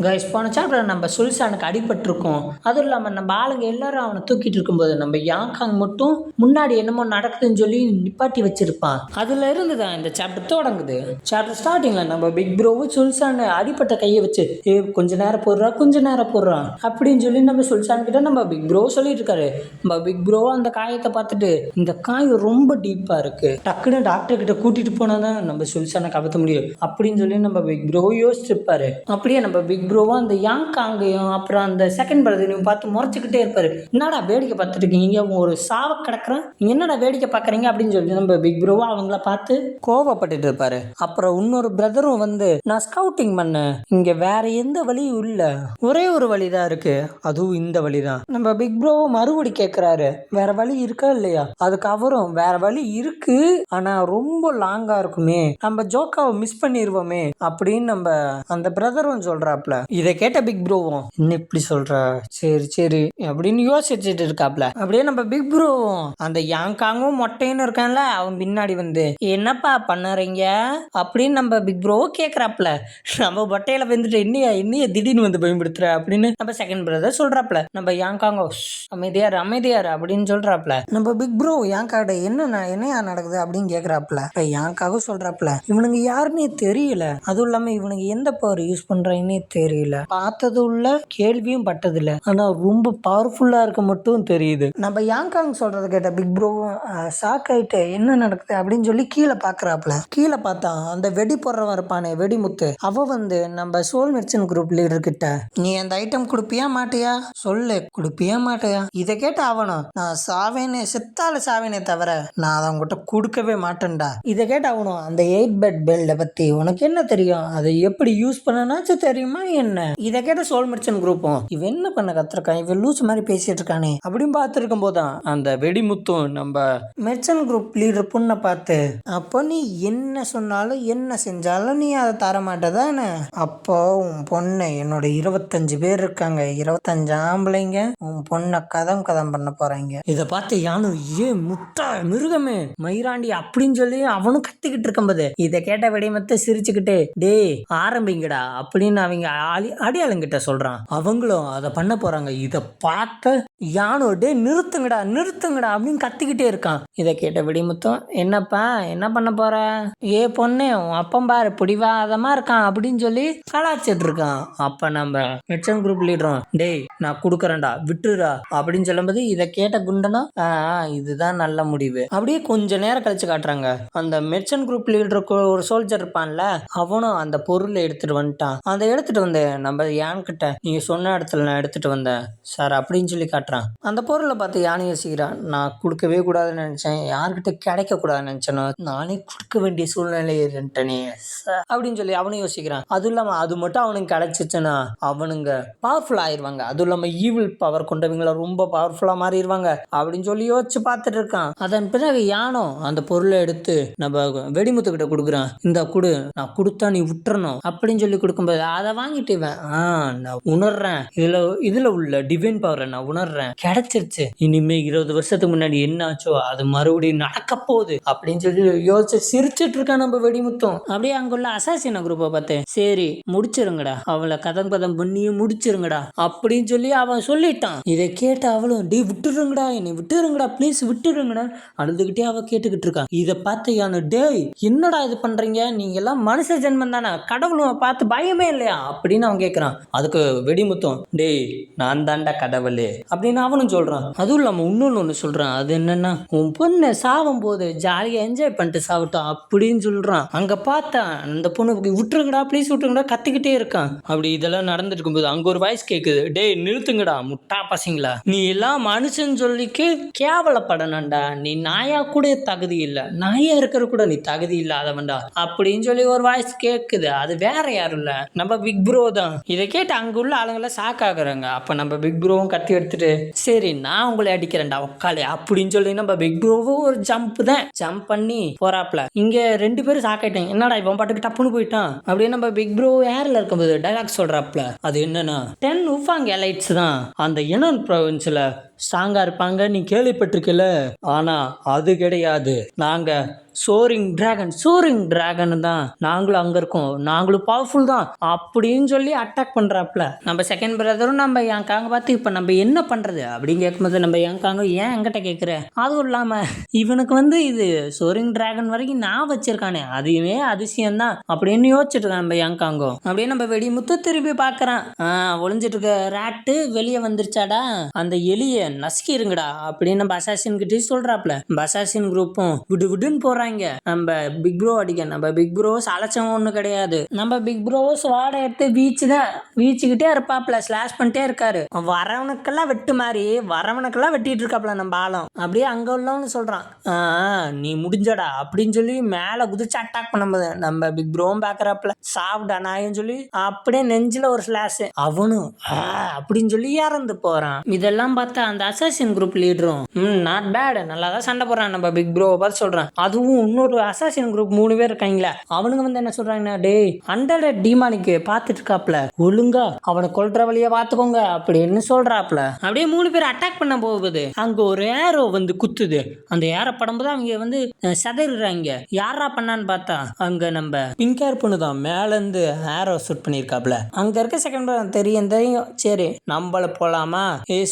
Guys போன chapter நம்ம சுல்சானுக்கு அடிபட்டிருக்கோம். அதுவும் இல்லாமல் நம்ம ஆளுங்க எல்லாரும் அவனை தூக்கிட்டு இருக்கும்போது நம்ம யாங்காங் மட்டும் முன்னாடி என்னமோ நடக்குதுன்னு சொல்லி நிப்பாட்டி வச்சிருப்பான். அதுல இருந்து தான் இந்த சாப்டர் தொடங்குது. சாப்டர் ஸ்டார்டிங்ல நம்ம பிக் ப்ரோவும் சுல்சான் அடிப்பட்ட கையை வச்சு கொஞ்ச நேரம் போடுறான் அப்படின்னு சொல்லி நம்ம சுல்சான் கிட்ட நம்ம பிக் ப்ரோ சொல்லிட்டு இருக்காரு. நம்ம பிக் ப்ரோ அந்த காயத்தை பார்த்துட்டு இந்த காயம் ரொம்ப டீப்பா இருக்கு, டக்குன்னு டாக்டர் கிட்ட கூட்டிட்டு போனாதான் நம்ம சுல்சானை கபத்த முடியும் அப்படின்னு சொல்லி நம்ம பிக் ப்ரோ யோசிச்சிருப்பாரு. அப்படியே நம்ம பிக் ப்ரோவா அந்த யாங்காங்கையும் அப்புறம் அந்த செகண்ட் பிரதரையும் பார்த்து முறைச்சிக்கிட்டே இருப்பாரு. என்னடா வேடிக்கை பார்த்துட்டு இருக்கீங்க, அவங்க ஒரு சாவ கிடக்குறான், நீங்க என்னடா வேடிக்கை பார்க்குறீங்க அப்படின்னு சொல்லி நம்ம பிக் ப்ரோவா அவங்கள பார்த்து கோவப்பட்டுட்டு இருப்பாரு. அப்புறம் இன்னொரு பிரதரும் வந்து நான் ஸ்கவுட்டிங் பண்ணேன், இங்க வேற எந்த வழியும் இல்ல, ஒரே ஒரு வழிதான் இருக்கு, அதுவும் இந்த வழிதான். நம்ம பிக் ப்ரோவை மறுபடி கேட்கிறாரு வேற வழி இருக்கா இல்லையா. அதுக்கு அவரும் வேற வழி இருக்கு, ஆனா ரொம்ப லாங்கா இருக்குமே, நம்ம ஜோக்காவை மிஸ் பண்ணிடுவோமே அப்படின்னு நம்ம அந்த பிரதரும் சொல்றாப்ல. இதை கேட்ட பிக் ப்ரோவும் என்ன இப்படி சொல்ற, சரி சரி அப்படின்னு யோசிச்சுட்டு இருக்காப்ல. அப்படியே நம்ம பிக் ப்ரோவும் அந்த யாங்காங்கும் மொட்டைன்னு இருக்கான்ல அவன் பின்னாடி வந்து என்னப்பா பண்ணுறீங்க அப்படின்னு நம்ம பிக் ப்ரோவோ கேட்குறாப்ல. நம்ம மொட்டையில வந்துட்டு என்னைய திடீர்னு வந்து பயன்படுத்துற அப்படின்னு நம்ம செகண்ட் பிரதர் சொல்றாப்ல. நம்ம யாங்காங்கோ அமைதியாரு அப்படின்னு சொல்றாப்ல. நம்ம பிக் ப்ரோ யாங்காட என்னையா நடக்குது அப்படின்னு கேட்குறாப்ல. யாங்காவும் சொல்றாப்ல இவனுங்க யாருன்னே தெரியல, அதுவும் இல்லாம இவனுங்க எந்த பவர் யூஸ் பண்றீங்கன்னே தெரியல, பார்த்தது உள்ள கேள்வியும் பட்டதில்ல, ஆனா ரொம்ப பவர்ஃபுல்லா இருக்க மட்டும் தெரியுது. நம்ம யாங்காங் சொல்றத கேட்ட பிக் ப்ரோ ஷாக் ஆயிட்டு என்ன நடக்குது அப்படின்னு சொல்லி கீழே பாக்குறாப்ல. கீழே பார்த்தா அந்த வெடி போடுறவன் இருப்பானே வெடிமுத்து, அவ வந்து நம்ம சோல் மெர்ச்சன்ட் குரூப் லீடர் கிட்ட நீ அந்த ஐட்டம் கொடுப்பியா மாட்டியா சொல்லு, கொடுப்பியா மாட்டியா. இதை கேட்ட அவனும் நான் செத்தால சாவேனே தவிர நான் அதை அவங்ககிட்ட கொடுக்கவே மாட்டேன்டா. இதை கேட்ட அவனும் அந்த 8 பெட் பெல்ட பத்தி உனக்கு என்ன தெரியும், அதை எப்படி யூஸ் பண்ணனாச்சும் தெரியுமா என்ன. இதை கேட்ட சோல் மெர்ச்சன்ட் குரூப்பும் இவன் என்ன பண்ண கத்துருக்கான், இவன் லூஸ் மாதிரி பேசிட்டு இருக்கானே அப்படின்னு பார்த்துருக்கும் போதுதான் அந்த வெடிமுத்தும் நம்ம மெர்ச்சன்ட் குரூப் லீடர் பொண்ணை பார்த்து அப்போ நீ என்ன சொன்னாலும் என்ன செஞ்சாலும் நீ அதை தர மாட்டேதானே, அப்போ உன் பொண்ணு என்னோட 25 பேர் இருக்காங்க, 25 ஆம்பளைங்க உன் பொண்ணை கதம் பண்ண போறாங்க. இதை பார்த்து யானும் முட்டா மிருகமே மயிராண்டி அப்படின்னு சொல்லி அவனும் கத்திக்கிட்டு இருக்கும்போது இதை கேட்ட வெடிமத்தை சிரிச்சுக்கிட்டு டே ஆரம்பிங்கடா அப்படின்னு அவங்க அடியாளுங்கிட்ட சொல்றான். அவங்களும் அதை பண்ண போறாங்க. இதை பார்த்த யானோ டே நிறுத்துங்கடா அப்படின்னு கத்திக்கிட்டே இருக்கான். இதை கேட்ட வெடிமுத்தம் என்னப்பா என்ன பண்ண போற, பொண்ணு உன் அப்பம் பாரு பிடிவாதமா இருக்கான் அப்படின்னு சொல்லி கலாச்சிட்டு இருக்கான். அப்ப நம்ம மெர்ச்சன்ட் குரூப் லீடரும் டேய் நான் கொடுக்குறேன்டா விட்டுறா அப்படின்னு சொல்லும்போது இதை கேட்ட குண்டனா இதுதான் நல்ல முடிவு. அப்படியே கொஞ்ச நேரம் கழிச்சு காட்டுறாங்க. அந்த மெர்ச்சன்ட் குரூப் லீடருக்கு ஒரு சோல்ஜர் இருப்பான்ல அவனும் அந்த பொருளை எடுத்துட்டு வந்துட்டான். அதை எடுத்துட்டு வந்து நம்ம யான்கிட்ட நீங்க சொன்ன இடத்துல நான் எடுத்துட்டு வந்தேன் சார் அப்படின்னு சொல்லி காட்டுறான். அந்த பொருளை பார்த்து யானை யோசிக்கிறான், நான் கொடுக்கவே கூடாதுன்னு நினைச்சேன், யார்கிட்ட கிடைக்க கூடாதுன்னு நினைச்சேனோ நானே கொடுக்க வேண்டிய சூழ்நிலை இருந்துட்டேனே அப்படின்னு சொல்லி அவனும் யோசிக்கிறான். அதுவும் இல்லாம அது மட்டும் அவனுக்கு கிடைச்சிச்சுன்னா அவனுங்க பவர்ஃபுல் ஆயிடுவாங்க, அதுவும் இல்லாம ஈவில் பவர் கொண்டவங்கள ரொம்ப பவர்ஃபுல்லா மாறிடுவாங்க அப்படின்னு சொல்லி யோசிச்சு பார்த்துட்டு இருக்கான். அதன் பிறகு யானோ அந்த பொருளை எடுத்து நம்ம வெடிமுத்து கிட்ட கொடுக்குறான். இந்த குடு, நான் கொடுத்தா நீ விட்டுறணும் அப்படின்னு சொல்லி கொடுக்கும்போது அதை வாங்கிட்டு நான் உணர்றேன், இதுல உள்ள டிவைன் பவரை நான் உணர்றேன், கிடைச்சிருச்சு, இனிமே 20 வருஷத்துக்கு முன்னாடி என்ன ஆச்சோ அது மறுபடியும் நடக்க போகுது அப்படின்னு சொல்லி யோசிச்சு சிரிச்சிட்டு இருக்கான் நம்ம வெடிமுத்தும். அப்படியே அங்குள்ள அசாசின குரூப்பை பார்த்து சரி முடிச்சிருங்கடா, அவளை கதம் பண்ணியும் முடிச்சிருங்கடா அப்படின்னு சொல்லி அவன் சொல்லிட்டான். இதை கேட்ட அவளும் டே விட்டுருங்கடா, என்னை விட்டுருங்கடா ப்ளீஸ் விட்டுருங்கடா அழுதுகிட்டே அவ கேட்டுக்கிட்டு இருக்கான். இதை பார்த்து யானு டேய் என்னடா இது பண்றீங்க, நீங்க எல்லாம் மனுஷ ஜென்மம் தானே, கடவுளும் பார்த்து பயமே இல்லையா அப்படின்னு அவன் கேட்கறான். அதுக்கு வெடிமுத்தம் டேய் நான் தாண்டா கடவுளே அப்படின்னு அவனும் சொல்றான். அதுவும் இல்லாம இன்னொன்னு சொல்றான், அது என்னன்னா உன் பொண்ணு சாவும் போது ஜாலியா என்ஜாய் பண்ணிட்டு சாப்பிட்டோம் அப்படின்னு சொல்றான். அங்க பார்த்தா அந்த பொண்ணு விட்டுருங்கடா ப்ளீஸ் விட்டுருங்கடா கத்திக்கிட்டே இருக்கான். அப்படி இதெல்லாம் நடந்துட்டு இருக்கும்போது அங்க ஒரு வாய்ஸ் கேக்குது, டேய் நிறுத்துங்கடா முட்டா பசங்களா, நீ எல்லாம் மனுஷன் சொல்லிக்கு கேவலப்படணும்டா, நீ நாயா கூட தகுதி இல்லை, நாயா இருக்கிற கூட நீ தகுதி இல்லாதவன்டா அப்படின்னு சொல்லி ஒரு வாய்ஸ் கேக்குது. அது வேற யாரும் இல்ல நம்ம பிக் ப்ரோ தான். இதை கேட்டு அங்க உள்ள ஆளுங்கெல்லாம் ஷாக் ஆகுறாங்க. அப்ப நம்ம பிக் ப்ரோவும் கத்தி எடுத்துட்டு சரி நான் உங்களை அடிக்கிறேன்டா உக்காலே அப்படின்னு சொல்லி நம்ம பிக் ப்ரோவும் ஒரு ஜம்ப் பண்ணி போறாப்ல. இங்க 2 பேரும் ஷாக் ஆயிட்டாங்க, என்னடா இவன் பாட்டுக்கு டப்புன்னு போயிட்டான் அப்படின்னு நம்ம பிக் ப்ரோ ஏர்ல இருக்கும்போது டைலாக் சொல்றாப்ல. அது என்னன்னா 10 உஃபாங் எலைட்ஸ் தான் அந்த எனன் ப்ரொவின்ஸ்ல ஸ்ட்ராங்கா இருப்பாங்க நீ கேள்விப்பட்டிருக்கல. ஆனா அது கிடையாது. நாங்க சோரிங் டிராகன் தான், நாங்களும் அங்க இருக்கோம், நாங்களும் பவர்ஃபுல் தான் அப்படின்னு சொல்லி அட்டாக் பண்றாப்ல. நம்ம செகண்ட் பிரதரும் நம்ம யாங்காங்க பார்த்து இப்ப நம்ம என்ன பண்றது அப்படின்னு கேட்கும்போது நம்ம யாங்காங்க ஏன் என்கிட்ட கேட்குற, அதுவும் இல்லாம இவனுக்கு இது சோரிங் டிராகன் வரைக்கும் நான் வச்சிருக்கானே அதுவே அதிசயம் தான் அப்படின்னு யோசிச்சுட்டு இருக்கான் நம்ம யாங்காங்கோ. அப்படியே நம்ம வெடிமுத்து திருப்பி பார்க்கறான். ஒளிஞ்சிட்டு இருக்க ராட்டு வெளியே வந்துருச்சாடா, அந்த எலிய நசுக்கிருங்கடா அப்படின்னு நம்ம அசாசின் கிட்டே சொல்றாப்ல. நம்ம அசாசின் குரூப்பும் விடு விடுன்னு போறாங்க நம்ம பிக் ப்ரோ அடிக்க. நம்ம பிக் ப்ரோஸ் அலட்சம் ஒண்ணு கிடையாது. நம்ம பிக் ப்ரோஸ் வாடை எடுத்து வீச்சுக்கிட்டே இருப்பாப்ல, ஸ்லாஷ் பண்ணிட்டே இருக்காரு. வரவனுக்கெல்லாம் வெட்டிட்டு இருக்காப்ல நம்ம ஆளும். அப்படியே அங்க உள்ளவனு சொல்றான் நீ முடிஞ்சடா அப்படின்னு சொல்லி மேல குதிச்சு அட்டாக் பண்ணும்போது நம்ம பிக் ப்ரோவும் பாக்குறாப்ல, சாப்பிடா நாயின்னு சொல்லி அப்படியே நெஞ்சில ஒரு ஸ்லாஷ், அவனும் அப்படின்னு சொல்லி இறந்து போறான். இதெல்லாம் பார்த்தா அந்த அசாசின் குரூப் லீடரும் நாட் பேட், நல்லா தான் சண்டை போடுறான் நம்ம பிக் ப்ரோவை பார்த்து சொல்றான். அதுவும் இன்னொரு அசாசின் குரூப் 3 பேர் இருக்காங்களா, அவனுங்க என்ன சொல்றாங்கன்னா, டேய் அண்டர் டீமானிக்கு பார்த்துட்டு இருக்காப்ல, ஒழுங்கா அவனை கொல்ற வழியா பார்த்துக்கோங்க அப்படின்னு சொல்றாப்ல. அப்படியே 3 பேர் அட்டாக் பண்ண போகுது. அங்க ஒரு ஏரோ குத்துது. அந்த ஏரோ படும்போது அவங்க சதறாங்க. யாரா பண்ணான்னு பார்த்தா அங்க நம்ம பிங்க் ஹேர் பொண்ணு தான் மேல இருந்து ஏரோ ஷூட் பண்ணிருக்காப்ல. அங்க இருக்க செகண்ட் தெரியும். சரி நம்மள போலாமா,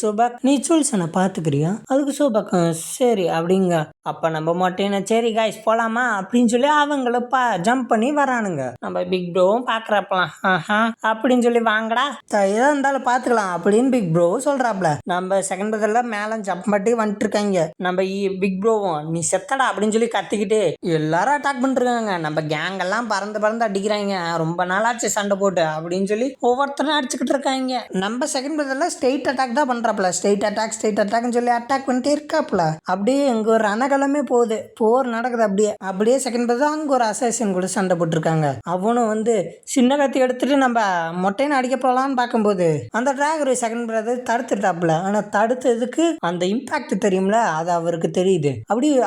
சோபாக் நீ சூல்சனை பாத்துக்கிறியா, அதுக்கு சோபாக் சரி அப்படிங்க. அப்ப நம்ம மாட்டேன் சரி காய்ஸ் போலாமா அப்படின்னு சொல்லி அவங்கள ஜம்ப் பண்ணி வரானுங்க. நம்ம பிக் ப்ரோவும் பாக்குறப்பலாம் அப்படின்னு சொல்லி வாங்கடா ஏதோ இருந்தாலும் பாத்துக்கலாம் அப்படின்னு பிக் ப்ரோ சொல்றாப்ல. நம்ம செகண்ட் பிரதர்ல மேல ஜம்ப் பண்ணி வந்துட்டு இருக்காங்க. நம்ம பிக் ப்ரோவும் நீ செத்தடா அப்படின்னு சொல்லி கத்திக்கிட்டு எல்லாரும் அட்டாக் பண்ணிருக்காங்க. நம்ம கேங் எல்லாம் பறந்து அடிக்கிறாங்க. ரொம்ப நாளாச்சு சண்டை போட்டு அப்படின்னு சொல்லி ஒவ்வொருத்தரும் அடிச்சுக்கிட்டு இருக்காங்க. நம்ம செகண்ட் பிரதர்ல ஸ்ட்ரெயிட் அட்டாக் தான் பண்றாப்ல. ஸ்ட்ரெயிட் அட்டாக் சொல்லி அட்டாக் பண்ணிட்டே இருக்காப்ல. அப்படியே எங்க ஒரு ரணகலமே போகுது, போர் நடக்குது. அப்படியே செகண்ட் பிரதர் அங்க ஒரு அசாசின் கூட சண்டை போட்டுருக்காங்க. அவனும் சின்ன கத்தி எடுத்துட்டு நம்ம மொட்டைன்னு அடிக்க போலான்னு பார்க்கும்போது அந்த டிராகர் செகண்ட் பிரதர் தடுத்துட்டாப்ல. ஆனா தடுத்ததுக்கு அந்த இம்பாக்ட் தெரியும்ல, அது அவருக்கு தெரியுது.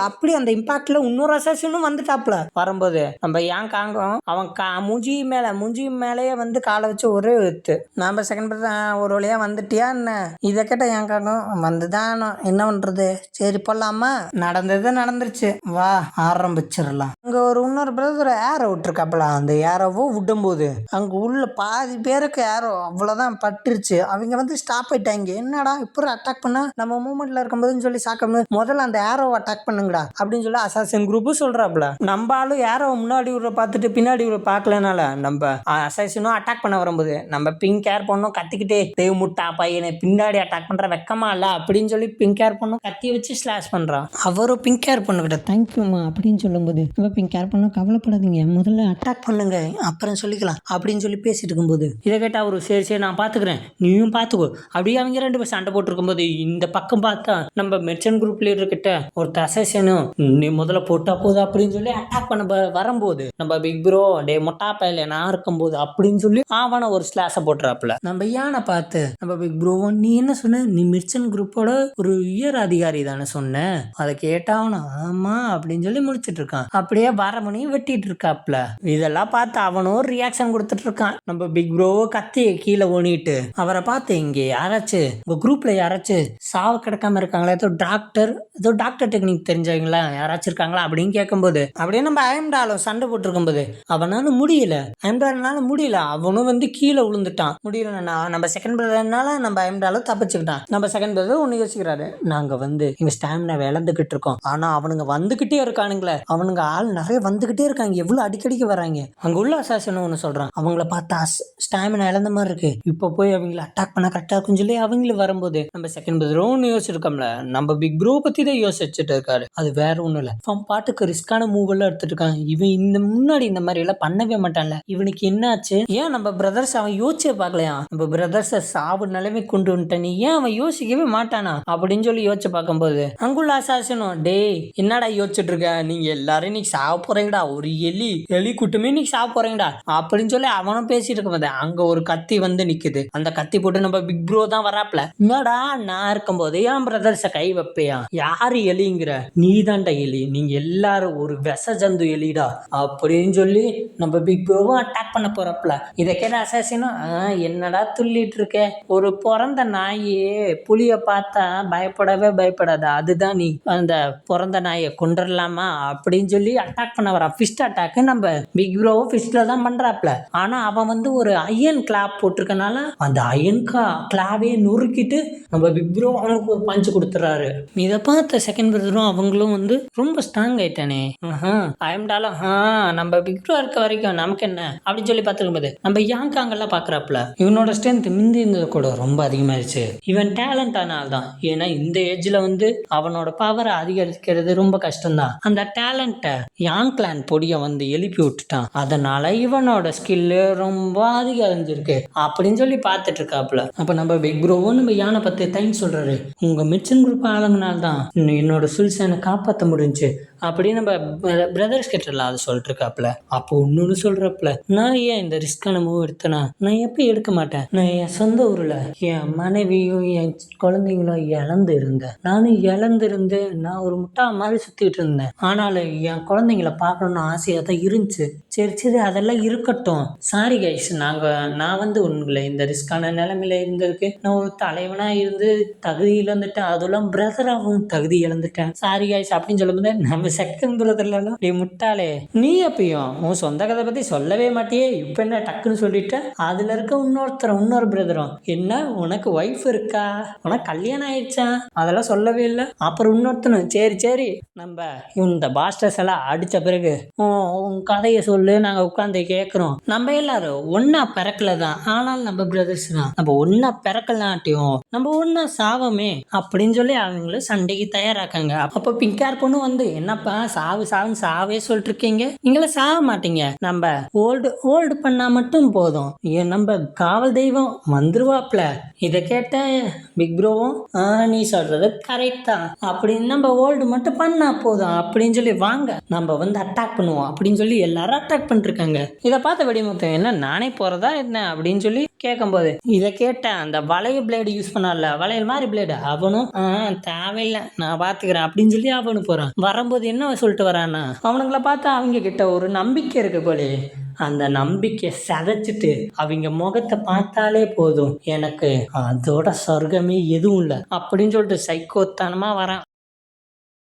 அப்படி அந்த இம்பாக்ட்ல இன்னொரு அசாசினும் வந்துட்டாப்ல. வரும்போது நம்ம ஏன் காங்கும் அவன் மூஞ்சி மேலேயே காலை வச்சு ஒரே வித்து. நம்ம செகண்ட் பிரதர் ஒரு வழியா வந்துட்டியா என்ன, இதை கேட்ட ஏன் காங்கும் வந்துதான் என்ன பண்றது, சரி போடலாமா, நடந்துருச்சு வா ஆரம்பிச்சிடலாம். அங்க இன்னொரு பிரதர் ஏரோ விட்டுருக்காப்ல. அந்த ஏரோவோ விடும்போது அங்க உள்ள பாதி பேருக்கு ஏரோ அவ்வளவுதான் பட்டுருச்சு. அவங்க ஸ்டாப் ஆயிட்டாங்க. என்னடா இப்ப அட்டாக் பண்ணா நம்ம மூமெண்ட்ல இருக்கும்போதுன்னு சொல்லி சாக்க முதல்ல அந்த ஏரோ அட்டாக் பண்ணுங்கடா அப்படின்னு சொல்லி அசாசின் குரூப் சொல்றாப்ல. நம்ம ஆளும் ஏரோ முன்னாடி பார்த்துட்டு பின்னாடி பார்க்கலனால நம்ம அசாசினும் அட்டாக் பண்ண வரும்போது நம்ம பிங்க் ஹேர் பொண்ணும் கத்திக்கிட்டே தேவ் முட்டா பையனை பின்னாடி அட்டாக் பண்ற வெக்கமா இல்ல அப்படின்னு சொல்லி பிங்க் ஹேர் பொண்ணும் கத்தி வச்சு ஸ்லாஷ் பண்றான். அவரும் பிங்க் ஹேர் பொண்ணுகிட்ட தேங்க்யூமா அப்படின்னு சொல்லும்போது பிங்க் ஹேர் பொண்ணு கவலைப்படாதீங்க, முதல்ல அட்டாக் பண்ணுங்க அப்புறம் சொல்லிக்கலாம் அப்படின்னு சொல்லி பேசிட்டு இருக்கும்போது இதை கேட்டா அவரு சரி நான் பாத்துக்கிறேன் நீயும் பாத்துக்கோ அப்படியே அவங்க 2 பேர் சண்டை போட்டு இருக்கும்போது இந்த பக்கம் பார்த்தா நம்ம மெர்ச்சன்ட் குரூப் லீடர் கிட்ட ஒரு அசாசினும் நீ முதல்ல போட்டா போது அப்படின்னு சொல்லி அட்டாக் பண்ண வரும்போது நம்ம பிக் ப்ரோ டே மொட்டா பையில நான் இருக்கும்போது அப்படின்னு சொல்லி அவனை ஒரு ஸ்லாஷ போட்டுறாப்புல. நம்ம யானை பார்த்து நம்ம பிக் ப்ரோ நீ என்ன சொன்ன, நீ மெர்ச்சன்ட் குரூப்போட ஒரு உயர் அதிகாரி தானே சொன்ன, அதை கேட்டாவனா ஆமா அப்படின்னு சொல்லி முடிச்சிட்டு இருக்கான். அப்படியே வரமணியும் வெட்டிட்டு இருக்காப்ல. இதெல்லாம் பார்த்து அவனும் ரியாக்ஷன் கொடுத்துட்டு இருக்கான். நம்ம பிக் ப்ரோ கத்தி கீழே ஓணிட்டு அவரை பார்த்து இங்க யாராச்சும் உங்க குரூப்ல யாராச்சும் சாவு கிடக்காம இருக்காங்களா, ஏதோ டாக்டர் டெக்னிக் தெரிஞ்சவங்களா யாராச்சும் இருக்காங்களா அப்படின்னு கேட்கும்போது அப்படியே நம்ம ஐம்டாலும் சண்டை போட்டு இருக்கும்போது அவனால முடியல, அவனும் கீழே விழுந்துட்டான். முடியலன்னா நம்ம செகண்ட் பிரதர்னால நம்ம ஐம்டாலும் தப்பிச்சுக்கிட்டான். நம்ம செகண்ட் பிரதர் ஒண்ணு யோசிக்கிறாரு, நாங்க இங்க ஸ்டாமினா இழந்துகிட்டு இருக்கோம், ஆனா அவனுங்க வந்துகிட்டே இருக்கானுங்களே, அவனுங்க ஆள் நிறைய வந்துகிட்டே இருக்காங்க, எவ்வளவு அடிக்கடிக்கு வராங்க. அங்க உள்ள அசாசின் ஒண்ணு சொல்றான், அவங்கள பார்த்தா ஸ்டாமினா இழந்த மாதிரி இருக்கு, இப்ப போய் அவங்கள அட்டாக் பண்ண கரெக்டா இருக்குன்னு சொல்லி அவங்கள வரும்போது நம்ம செகண்ட் பிரதரும் யோசிச்சிருக்கோம்ல, நம்ம பிக் ப்ரோ பத்தி தான் யோசிச்சுட்டு இருக்காரு. அது வேற ஒண்ணும் இல்ல, அவன் பாட்டுக்கு ரிஸ்கான மூவ் எல்லாம் எடுத்துட்டு இருக்கான். இவன் இந்த முன்னாடி இந்த மாதிரி எல்லாம் பண்ணவே மாட்டான்ல, இவனுக்கு என்னாச்சு, ஏன் நம்ம பிரதர்ஸ் அவன் யோசிச்சே பார்க்கலையா, நம்ம பிரதர்ஸ சாவு நிலைமை கொண்டு வந்துட்டான், ஏன் அவன் யோசிக்கவே மாட்டானா அப்படின்னு சொல்லி யோசிச்சு பார்க்கும்போது அங்குள்ள அசாசினும் டே டேய் என்னடா யோசிச்சுட்டு இருக்க, நீங்க எல்லாரும் இன்னைக்கு சாவ போறீங்கடா, ஒரு எலி கூட்டமே இன்னைக்கு சாவ போறீங்கடா அப்படின்னு சொல்லி அவனும் பேசிட்டு இருக்கும்போது அங்க ஒரு கத்தி வந்து நிக்குது. அந்த கத்தி போட்டு நம்ம பிக் ப்ரோ தான் வராப்ல. என்னடா நான் இருக்கும்போது என் பிரதர்ஸ கை வைப்பையா, யாரு எலிங்கிற, நீ தான்டா எலி, நீங்க எல்லாரும் ஒரு விஷ ஜந்து எலிடா அப்படின்னு சொல்லி நம்ம பிக் ப்ரோவும் அட்டாக் பண்ண போறப்பல. இதை கேட்ட அசாசினும் என்னடா துள்ளிட்டு இருக்க, ஒரு பிறந்த நாயே புலிய பார்த்தா பயப்படவே பயப்படாத, அதுதான் நீ, அந்த பிறந்த நாயை கொண்டுடலாமா அப்படின்னு சொல்லி அட்டாக் பண்ண வரான். ஃபிஸ்ட் அட்டாக் நம்ம பிக் ப்ரோவும் ஃபிஸ்ட்ல தான் பண்றாப்ல. ஆனா அவன் வந்து ஒரு அயன் கிளாப் போட்டிருக்கனால அந்த அயன் கிளாவே நொறுக்கிட்டு நம்ம பிக் ப்ரோ அவனுக்கு ஒரு பஞ்சு கொடுத்துறாரு. இதை பார்த்த செகண்ட் பிரதரும் அவங்களும் வந்து ரொம்ப ஸ்ட்ராங் ஆயிட்டானே, ஐம்டாலும் நம்ம பிக் ப்ரோ இருக்க வரைக்கும் நமக்கு என்ன அப்படின்னு சொல்லி பார்த்துக்கும் போது நம்ம யாங்காங்கெல்லாம் பாக்குறாப்ல. இவனோட ஸ்ட்ரென்த் மிந்தி இருந்தது கூட ரொம்ப அதிகமாயிருச்சு. இவன் டேலண்ட் ஆனால்தான், ஏன்னா இந்த ஏஜ்ல வந்து அவனோட பவரை அதிகரிக்கிறது ரொம்ப கஷ்டம்தான். அந்த டேலண்ட்டை யாங் கிளான் பொடிய வந்து எழுப்பி விட்டுட்டான். அதனால இவனோட ஸ்கில்லு ரொம்ப அதிகரிஞ்சிருக்கு அப்படின்னு சொல்லி பார்த்துட்டு இருக்காப்ல. அப்ப நம்ம பிக் ப்ரோவும் நம்ம யானை பத்தி தேங்க்ஸ் சொல்றாரு. உங்க மிச்சன் குரூப் ஆளுங்கனால்தான் என்னோட சுல்சானை காப்பாற்ற முடிஞ்சு அப்படின்னு நம்ம பிரதர்ஸ் கிட்ட அதை சொல்லிட்டு இருக்காப்ல. அப்போ இன்னொன்னு சொல்றப்பல, நான் ஏன் இந்த ரிஸ்கான மூவ் எடுத்தனா, நான் எப்பயும் எடுக்க மாட்டேன். நான் என் சொந்த ஊர்ல என் மனைவியும் என் குழந்தைங்களும் இழந்து இருந்தேன். நானும் இழந்திருந்து நான் ஒரு முட்டா மாதிரி சுத்திட்டு இருந்தேன். ஆனாலும் என் குழந்தைங்களை பார்க்கணும்னு ஆசையா தான் இருந்துச்சு. சரி அதெல்லாம் இருக்கட்டும், சாரி கைஸ், நான் வந்து உங்களை இந்த ரிஸ்கான நிலைமையில இருந்ததுக்கு நான் ஒரு தலைவனா இருந்து தகுதி இழந்துட்டேன், அதெல்லாம் பிரதராகவும் தகுதி இழந்துட்டேன், சாரி கைஸ் அப்படின்னு சொல்லும்போது நம்ம செகண்ட் பிரதர்லாம் டே முட்டாளே, நீ எப்பயும் உன் சொந்த கதை பத்தி சொல்லவே மாட்டியே, இப்ப என்ன டக்குன்னு சொல்லிட்ட. அதுல இருக்க இன்னொரு பிரதரும் என்ன உனக்கு ஒய்ஃப் இருக்கா, உனக்கு கல்யாணம் ஆயிடுச்சா, அதெல்லாம் சொல்லவே இல்லை. அப்புறம் இன்னொருத்தனும் சரி நம்ம இந்த பாஸ்டர்ஸ் எல்லாம் அடிச்ச பிறகு உன் கதையை சொல்லு, நாங்க உட்காந்து கேட்கிறோம். நம்ம எல்லாரும் ஒன்னா பிறக்கலதான், ஆனால் நம்ம பிரதர்ஸ் தான். நம்ம ஒன்னா பிறக்கலாட்டியும் நம்ம ஒன்னா சாவமே அப்படின்னு சொல்லி அவங்களும் சண்டைக்கு தயாராக்காங்க. அப்ப பிங்கார் பொண்ணு வந்து என்னப்பா சாவுன்னு சாவே சொல்லிட்டு இருக்கீங்க, நீங்களும் சாக மாட்டீங்க, நம்ம ஓல்டு பண்ணா மட்டும் போதும், நம்ம காவல் தெய்வம் வந்துருவாப்ல. இதை கேட்ட பிக் ப்ரோவும் நீ சொல்றது கரெக்ட் தான், அப்படின்னு நம்ம ஓல்டு மட்டும் பண்ணா போதும் அப்படின்னு சொல்லி வாங்க நம்ம வந்து அட்டாக் பண்ணுவோம் அப்படின்னு சொல்லி எல்லாரும் அட்டாக் பண்ணிருக்காங்க. இதை பார்த்த வெடிமுத்து என்ன நானே போறதா என்ன அப்படின்னு சொல்லி கேட்கும்போது, இதை கேட்ட அந்த வளைய பிளேடு யூஸ் பண்ணல, வளையல் மாதிரி பிளேடு, அவனும் தேவையில்லை நான் பாத்துக்கிறேன் அப்படின்னு சொல்லி அவனு போறான். வரும்போது என்ன சொல்லிட்டு வரான்னா, அவனுங்களை பார்த்தா அவங்க கிட்ட ஒரு நம்பிக்கை இருக்கு போலே, அந்த நம்பிக்கை சதைச்சிட்டு அவங்க முகத்தை பார்த்தாலே போதும் எனக்கு அதோட சொர்க்கமே எதுவும் இல்லை அப்படின்னு சொல்லிட்டு சைக்கோத்தனமா வரான்.